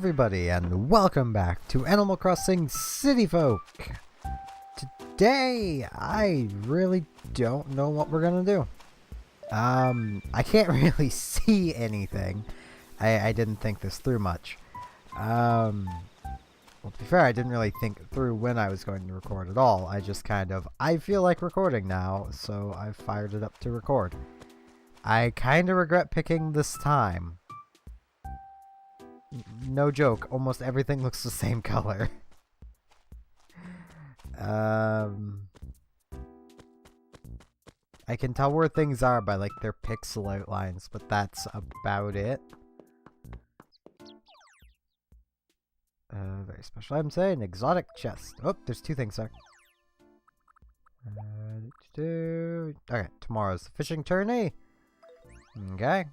everybody, and welcome back to Animal Crossing City Folk. Today, I really don't know what we're gonna do. I can't really see anything. I didn't think this through much. Well, to be fair, I didn't really think through when I was going to record at all. I just I feel like recording now, so I fired it up to record. I kind of regret picking this time. No joke, almost everything looks the same color. I can tell where things are by like their pixel outlines, but that's about it. Very special. I'm saying exotic chest. Oh, there's two things there. Okay, tomorrow's the fishing tourney. Okay.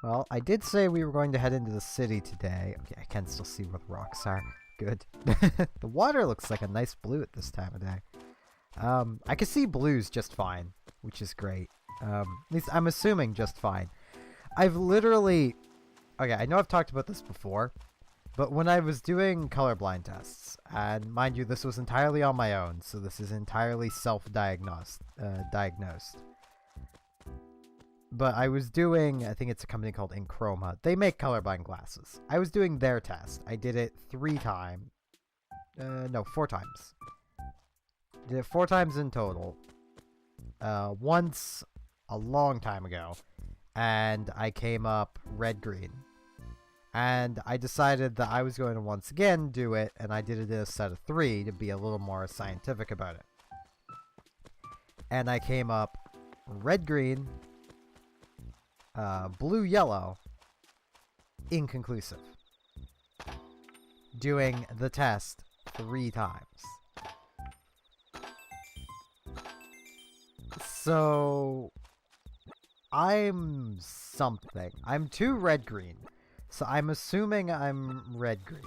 Well, I did say we were going to head into the city today. Okay, I can still see where the rocks are. Good. The water looks like a nice blue at this time of day. I can see blues just fine, which is great. At least I'm assuming just fine. I've literally... Okay, I know I've talked about this before, but when I was doing colorblind tests, and mind you, this was entirely on my own, so this is entirely self-diagnosed. But I was doing, I think it's a company called Enchroma. They make colorblind glasses. I was doing their test. I did it 4 times. Did it 4 times in total. Once a long time ago. And I came up red-green. And I decided that I was going to once again do it, and I did it in a set of 3 to be a little more scientific about it. And I came up red-green, blue-yellow, inconclusive. Doing the test 3 times. So, I'm something. I'm 2 red-green, so I'm assuming I'm red-green.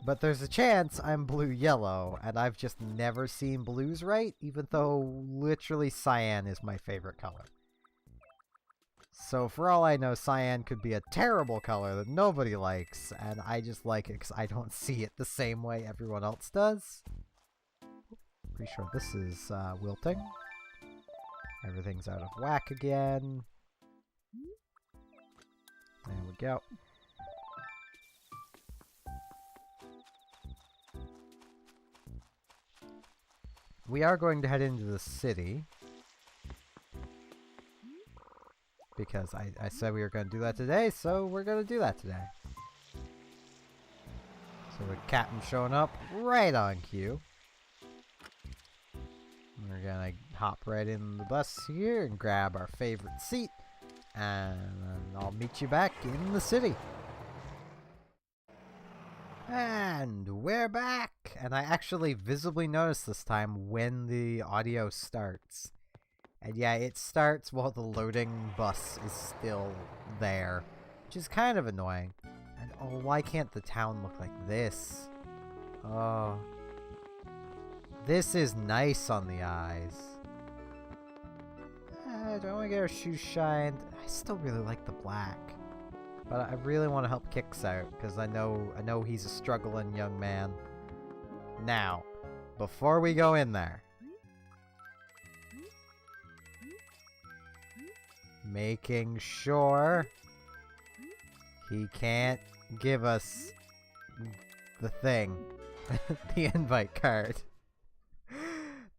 But there's a chance I'm blue-yellow, and I've just never seen blues right, even though literally cyan is my favorite color. So for all I know, cyan could be a terrible color that nobody likes, and I just like it because I don't see it the same way everyone else does. Pretty sure this is wilting. Everything's out of whack again. There we go. We are going to head into the city. Because I said we were going to do that today, so we're going to do that today. So the captain's showing up right on cue. We're going to hop right in the bus here and grab our favorite seat. And I'll meet you back in the city. And we're back! And I actually visibly noticed this time when the audio starts. And yeah, it starts while the loading bus is still there, which is kind of annoying. And oh, why can't the town look like this? Oh. This is nice on the eyes. I don't want to get our shoes shined. I still really like the black. But I really want to help Kix out, because I know he's a struggling young man. Now, before we go in there, making sure he can't give us the thing. The invite card.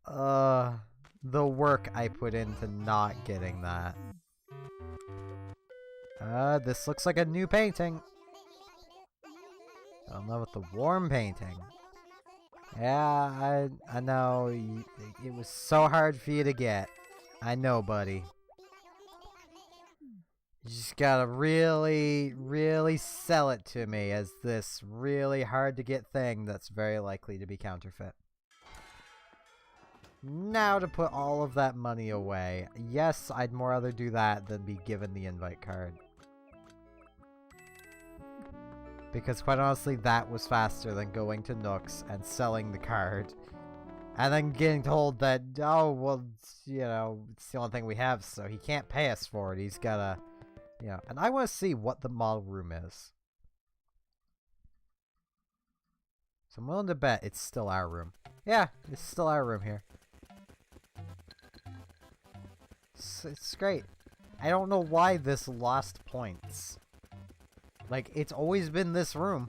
The work I put into not getting that. This looks like a new painting. I don't know what the warm painting. Yeah, I know. It was so hard for you to get. I know, buddy. You just gotta really, really sell it to me as this really hard to get thing that's very likely to be counterfeit. Now to put all of that money away. Yes, I'd more rather do that than be given the invite card. Because quite honestly, that was faster than going to Nook's and selling the card. And then getting told that, oh, well, you know, it's the only thing we have, so he can't pay us for it. He's gotta... Yeah, and I want to see what the model room is. So I'm willing to bet it's still our room. Yeah, it's still our room here. It's great. I don't know why this lost points. Like, it's always been this room.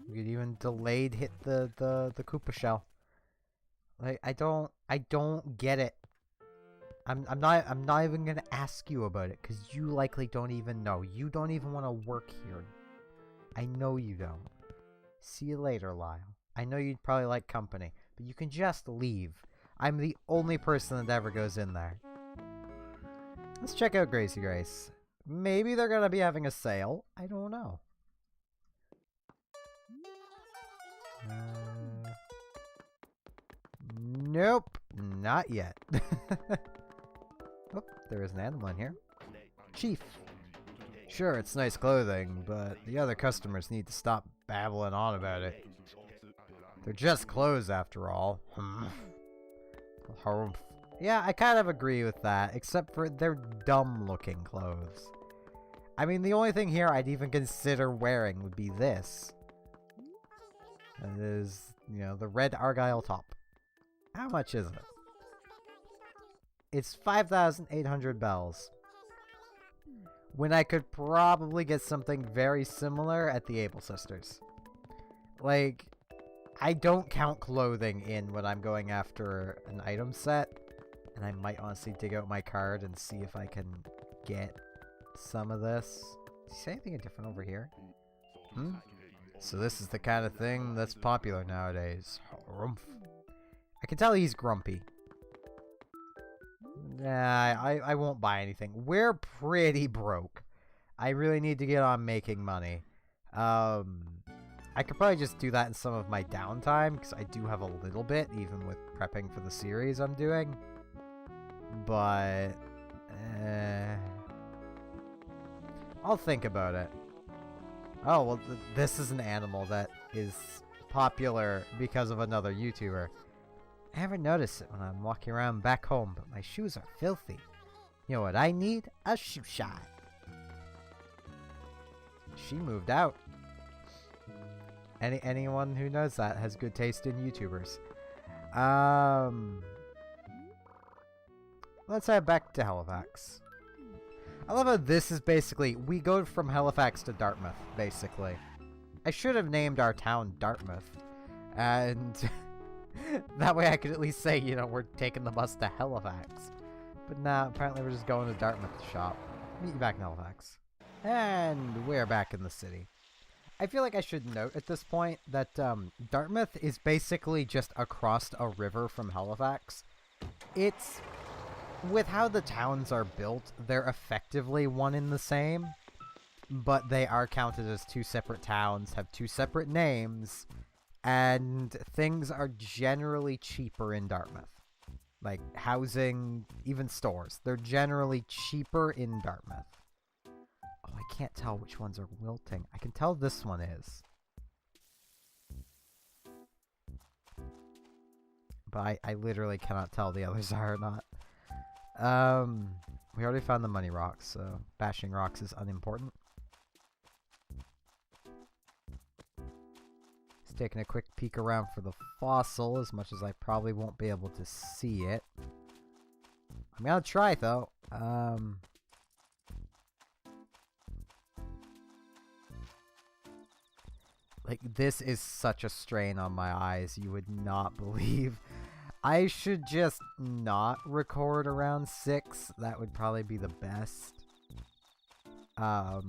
We could even delayed hit the Koopa shell. Like, I don't get it. I'm not even gonna ask you about it, because you likely don't even know. You don't even want to work here. I know you don't. See you later, Lyle. I know you'd probably like company, but you can just leave. I'm the only person that ever goes in there. Let's check out Gracie Grace. Maybe they're gonna be having a sale. I don't know. Nope, not yet. Oh, there is an animal in here. Chief. Sure, it's nice clothing, but the other customers need to stop babbling on about it. They're just clothes after all. Yeah, I kind of agree with that, except for they're dumb-looking clothes. I mean, the only thing here I'd even consider wearing would be this. That is, you know, the red Argyle top. How much is it? It's 5,800 bells. When I could probably get something very similar at the Able Sisters. Like, I don't count clothing in when I'm going after an item set. And I might honestly dig out my card and see if I can get some of this. Did you say anything different over here? Hmm? So this is the kind of thing that's popular nowadays. Harumph. I can tell he's grumpy. Nah, I won't buy anything. We're pretty broke. I really need to get on making money. I could probably just do that in some of my downtime, because I do have a little bit, even with prepping for the series I'm doing. But, I'll think about it. Oh, well, this is an animal that is popular because of another YouTuber. I never notice it when I'm walking around back home, but my shoes are filthy. You know what I need? A shoe shine. She moved out. Anyone who knows that has good taste in YouTubers. Let's head back to Halifax. I love how this is basically, we go from Halifax to Dartmouth, basically. I should have named our town Dartmouth. And that way I could at least say, you know, we're taking the bus to Halifax. But nah, apparently we're just going to Dartmouth to shop. Meet you back in Halifax. And we're back in the city. I feel like I should note at this point that Dartmouth is basically just across a river from Halifax. It's... with how the towns are built, they're effectively one and the same. But they are counted as two separate towns, have two separate names, and things are generally cheaper in Dartmouth. Like housing, even stores. They're generally cheaper in Dartmouth. Oh, I can't tell which ones are wilting. I can tell this one is. But I literally cannot tell the others are or not. We already found the money rocks, so bashing rocks is unimportant. Just taking a quick peek around for the fossil, as much as I probably won't be able to see it. I'm gonna try, though. Like, this is such a strain on my eyes, you would not believe. I should just not record around 6. That would probably be the best. I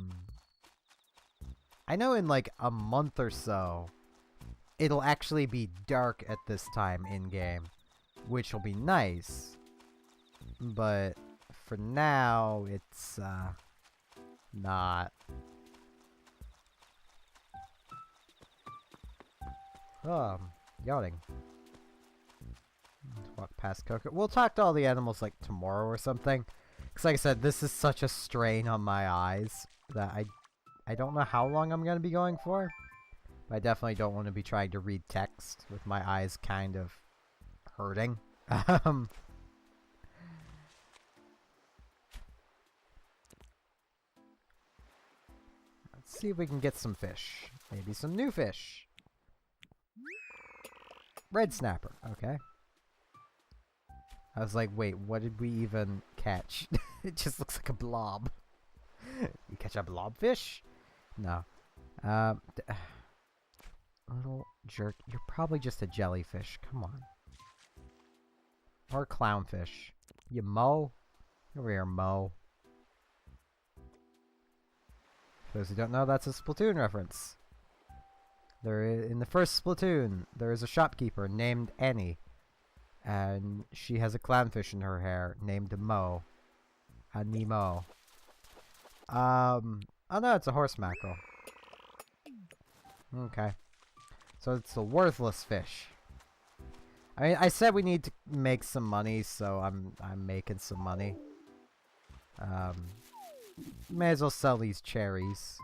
know in like a month or so, it'll actually be dark at this time in-game, which will be nice. But for now, it's not. Oh, I'm yawning. Walk past Coco. We'll talk to all the animals like tomorrow or something. Because like I said, this is such a strain on my eyes that I don't know how long I'm going to be going for. But I definitely don't want to be trying to read text with my eyes kind of hurting. See if we can get some fish. Maybe some new fish. Red snapper. Okay. I was like, wait, what did we even catch? It just looks like a blob. You catch a blobfish? No. Little jerk. You're probably just a jellyfish. Come on. Or a clownfish. You Mo? Over here, Mo. For those who don't know, that's a Splatoon reference. In the first Splatoon, there is a shopkeeper named Annie. And she has a clownfish in her hair named Mo. Annie Mo. Oh no, it's a horse mackerel. Okay. So it's a worthless fish. I mean, I said we need to make some money, so I'm making some money. May as well sell these cherries.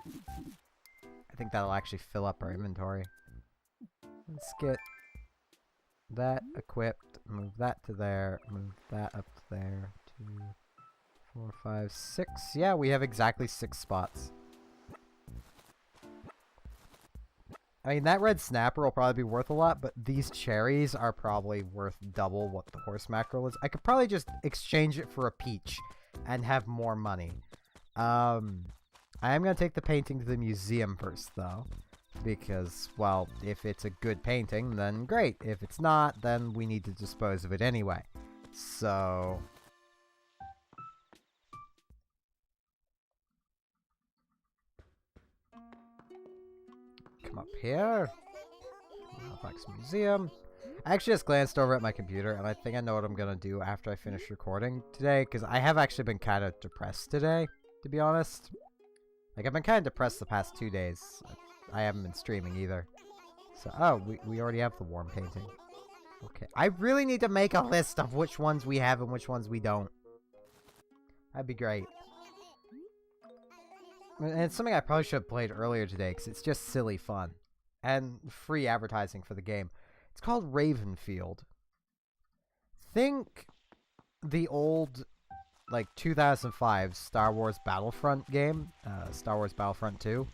I think that'll actually fill up our inventory. Let's get that equipped. Move that to there. Move that up to there. 2, 4, 5, 6. Yeah, we have exactly 6 spots. I mean, that red snapper will probably be worth a lot, but these cherries are probably worth double what the horse mackerel is. I could probably just exchange it for a peach and have more money. I am going to take the painting to the museum first, though. Because, well, if it's a good painting, then great. If it's not, then we need to dispose of it anyway. So... come up here. Halifax Museum. I actually just glanced over at my computer, and I think I know what I'm going to do after I finish recording today, because I have actually been kind of depressed today, to be honest. Like, I've been kind of depressed the past 2 days. I haven't been streaming either. So, oh, we already have the warm painting. Okay, I really need to make a list of which ones we have and which ones we don't. That'd be great. And it's something I probably should have played earlier today, because it's just silly fun. And free advertising for the game. It's called Ravenfield. Think the old, like, 2005 Star Wars Battlefront game. Star Wars Battlefront 2.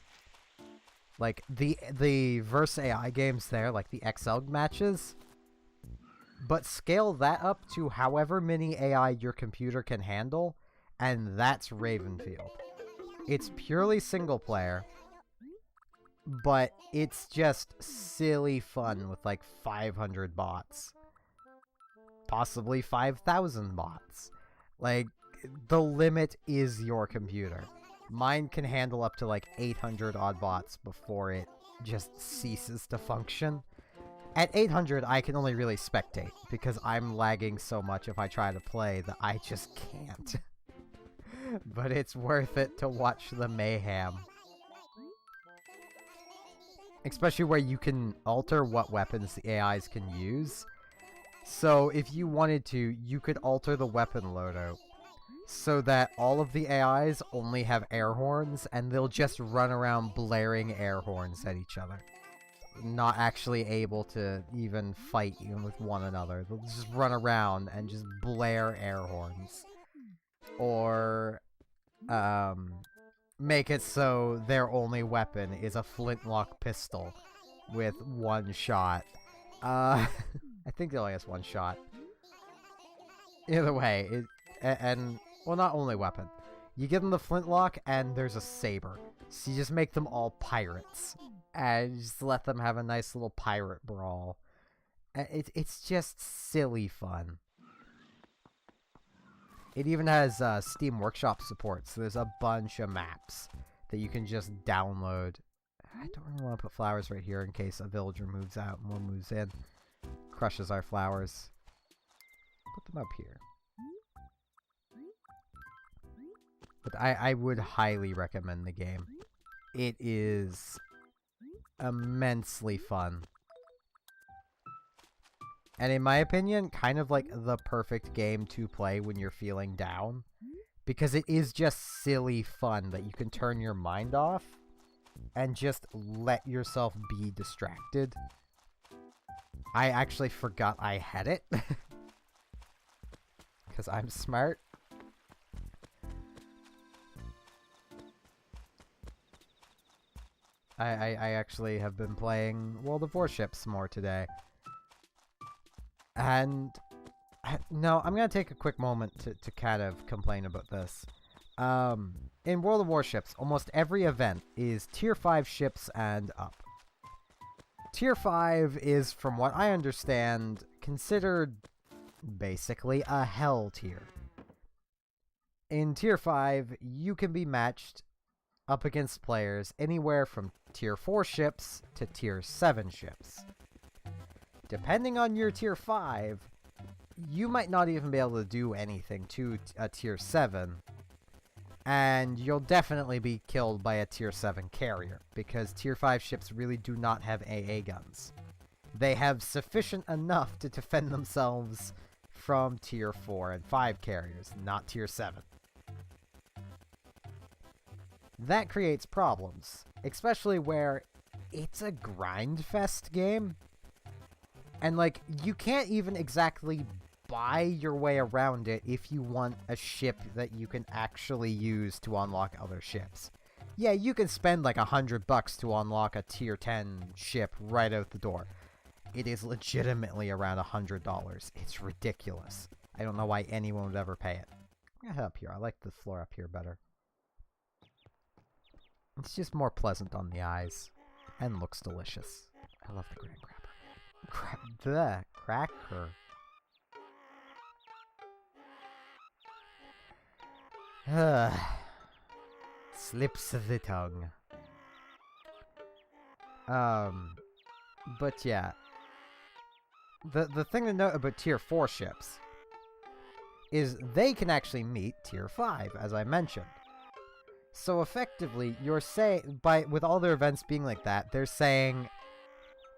Like, the Verse AI games there, like the XL matches. But scale that up to however many AI your computer can handle, and that's Ravenfield. It's purely single player, but it's just silly fun with like 500 bots. Possibly 5,000 bots. Like, the limit is your computer. Mine can handle up to like 800 odd bots before it just ceases to function. At 800, I can only really spectate, because I'm lagging so much if I try to play that I just can't. But it's worth it to watch the mayhem. Especially where you can alter what weapons the AIs can use. So if you wanted to, you could alter the weapon loadout so that all of the AIs only have air horns, and they'll just run around blaring air horns at each other. Not actually able to even fight even with one another. They'll just run around and just blare air horns. Or make it so their only weapon is a flintlock pistol with 1 shot. I think they only has 1 shot. Either way, well, not only weapon. You give them the flintlock and there's a saber. So you just make them all pirates. And just let them have a nice little pirate brawl. It's just silly fun. It even has Steam Workshop support, so there's a bunch of maps that you can just download. I don't really want to put flowers right here in case a villager moves out and one moves in. Crushes our flowers. Put them up here. But I would highly recommend the game. It is immensely fun. And in my opinion, kind of like the perfect game to play when you're feeling down. Because it is just silly fun that you can turn your mind off and just let yourself be distracted. I actually forgot I had it. Because I'm smart. I actually have been playing World of Warships more today. And no, I'm going to take a quick moment to kind of complain about this. In World of Warships, almost every event is Tier 5 ships and up. Tier 5 is, from what I understand, considered basically a hell tier. In Tier 5, you can be matched up against players anywhere from Tier 4 ships to Tier 7 ships. Depending on your Tier 5, you might not even be able to do anything to a Tier 7, and you'll definitely be killed by a Tier 7 carrier, because Tier 5 ships really do not have AA guns. They have sufficient enough to defend themselves from Tier 4 and 5 carriers, not Tier 7. That creates problems, especially where it's a grindfest game, and like, you can't even exactly buy your way around it if you want a ship that you can actually use to unlock other ships. Yeah, you can spend like $100 to unlock a tier 10 ship right out the door. It is legitimately around $100. It's ridiculous. I don't know why anyone would ever pay it. I'm gonna head up here. I like the floor up here better. It's just more pleasant on the eyes. And looks delicious. I love the graham cracker. Cracker. Slips of the tongue. But yeah. The thing to note about Tier 4 ships is they can actually meet Tier 5, as I mentioned. So effectively, you're saying, with all their events being like that, they're saying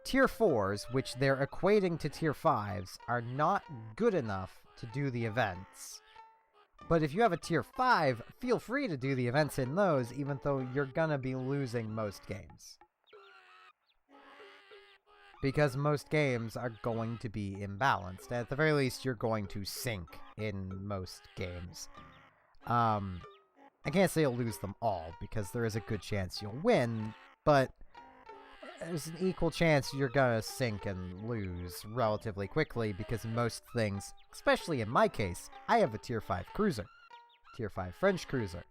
Tier 4s, which they're equating to Tier 5s, are not good enough to do the events. But if you have a Tier 5, feel free to do the events in those, even though you're gonna be losing most games. Because most games are going to be imbalanced. At the very least, you're going to sink in most games. I can't say you'll lose them all, because there is a good chance you'll win, but there's an equal chance you're gonna sink and lose relatively quickly, because most things, especially in my case, I have a Tier 5 cruiser. Tier 5 French cruiser.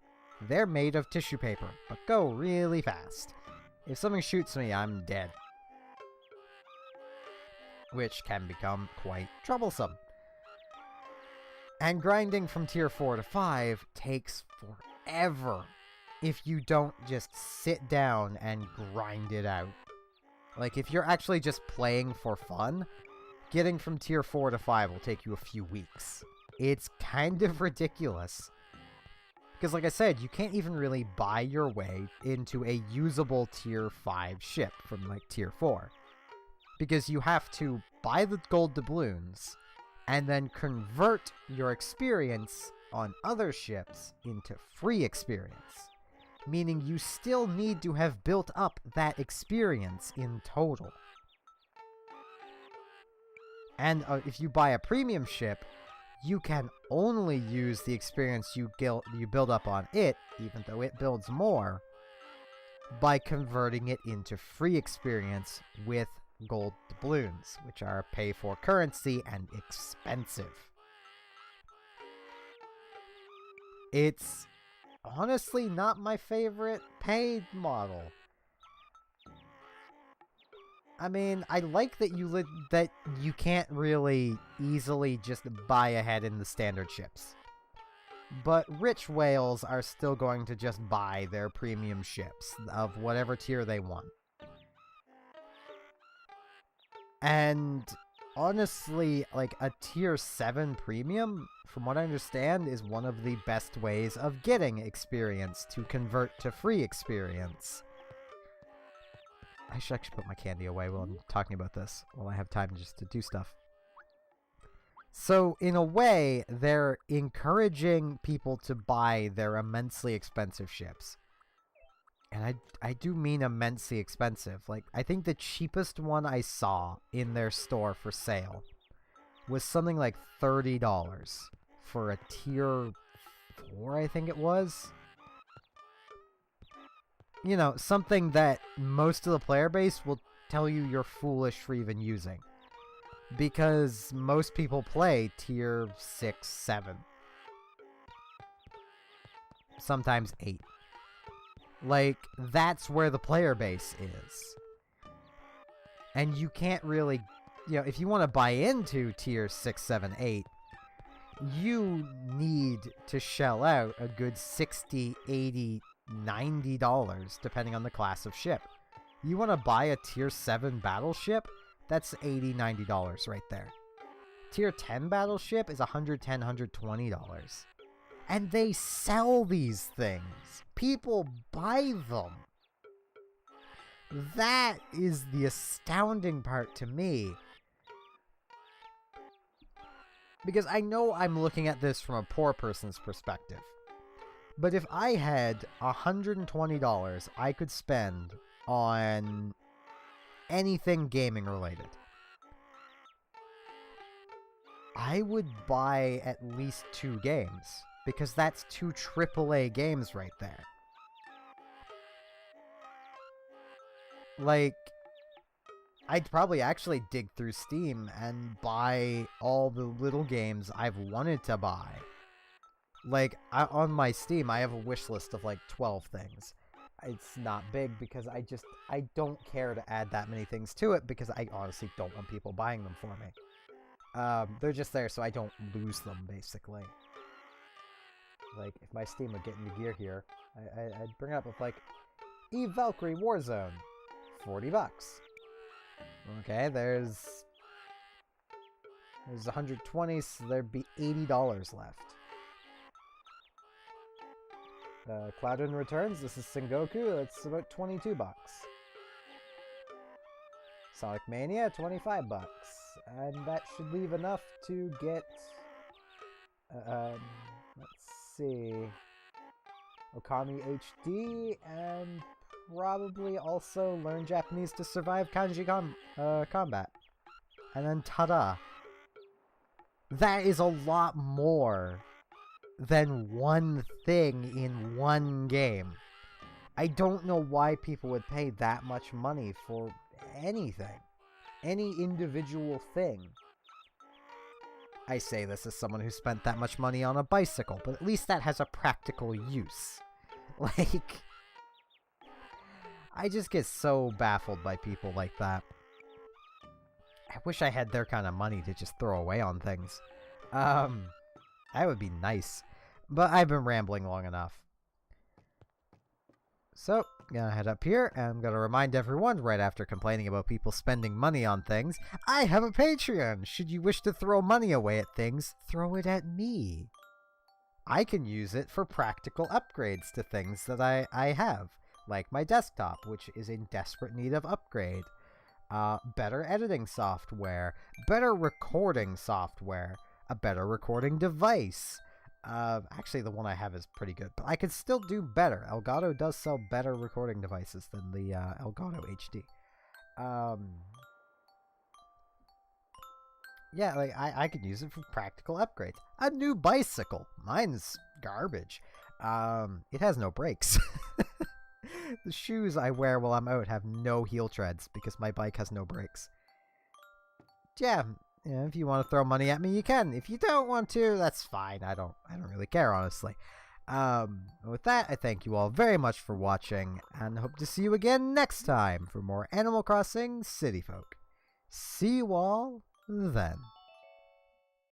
They're made of tissue paper, but go really fast. If something shoots me, I'm dead. Which can become quite troublesome. And grinding from Tier 4 to 5 takes forever if you don't just sit down and grind it out. Like, if you're actually just playing for fun, getting from Tier 4 to 5 will take you a few weeks. It's kind of ridiculous. Because, like I said, you can't even really buy your way into a usable Tier 5 ship from, like, Tier 4. Because you have to buy the gold doubloons, and then convert your experience on other ships into free experience. Meaning you still need to have built up that experience in total. And if you buy a premium ship, you can only use the experience you build up on it, even though it builds more, by converting it into free experience with gold doubloons, which are pay-for currency and expensive. It's honestly not my favorite paid model. I mean, I like that you can't really easily just buy ahead in the standard ships. But rich whales are still going to just buy their premium ships of whatever tier they want. And honestly, like, a Tier 7 premium, from what I understand, is one of the best ways of getting experience to convert to free experience. I should actually put my candy away while I'm talking about this, while I have time just to do stuff. So, in a way, they're encouraging people to buy their immensely expensive ships. And I do mean immensely expensive. Like, I think the cheapest one I saw in their store for sale was something like $30 for a Tier 4, I think it was. you know, something that most of the player base will tell you you're foolish for even using. Because most people play tier 6, 7. Sometimes 8. Like, that's where the player base is. And you can't really, you know, if you want to buy into tier 6, 7, 8, you need to shell out a good $60, $80, $90, depending on the class of ship. You want to buy a tier 7 battleship? That's $80, $90 right there. Tier 10 battleship is $110, $120. And they sell these things. People buy them. That is the astounding part to me. Because I know I'm looking at this from a poor person's perspective. But if I had $120 I could spend on anything gaming related, I would buy at least 2 games. Because that's 2 AAA games right there. Like, I'd probably actually dig through Steam and buy all the little games I've wanted to buy. Like, on my Steam, I have a wish list of like 12 things. It's not big because I don't care to add that many things to it because I honestly don't want people buying them for me. They're just there so I don't lose them, basically. Like, if my Steam would get into gear here, I'd bring it up with, like, Eve Valkyrie Warzone, $40. Okay, there's 120, so there'd be $80 left. Cloudin Returns, this is Sengoku, that's about $22. Sonic Mania, $25. And that should leave enough to get, let's see, Okami HD, and probably also learn Japanese to survive kanji combat. And then ta-da! That is a lot more than one thing in one game. I don't know why people would pay that much money for anything. Any individual thing. I say this as someone who spent that much money on a bicycle, but at least that has a practical use. Like, I just get so baffled by people like that. I wish I had their kind of money to just throw away on things. That would be nice. But I've been rambling long enough. So, gonna head up here, and I'm gonna remind everyone, right after complaining about people spending money on things, I have a Patreon! Should you wish to throw money away at things, throw it at me. I can use it for practical upgrades to things that I have, like my desktop, which is in desperate need of upgrade. Better editing software, better recording software, a better recording device. Actually, the one I have is pretty good, but I could still do better. Elgato does sell better recording devices than the Elgato HD. Yeah, like, I could use it for practical upgrades. A new bicycle. Mine's garbage. It has no brakes. The shoes I wear while I'm out have no heel treads because my bike has no brakes. Yeah, if you want to throw money at me, you can. If you don't want to, that's fine. I don't really care, honestly. With that, I thank you all very much for watching, and hope to see you again next time for more Animal Crossing City Folk. See you all then.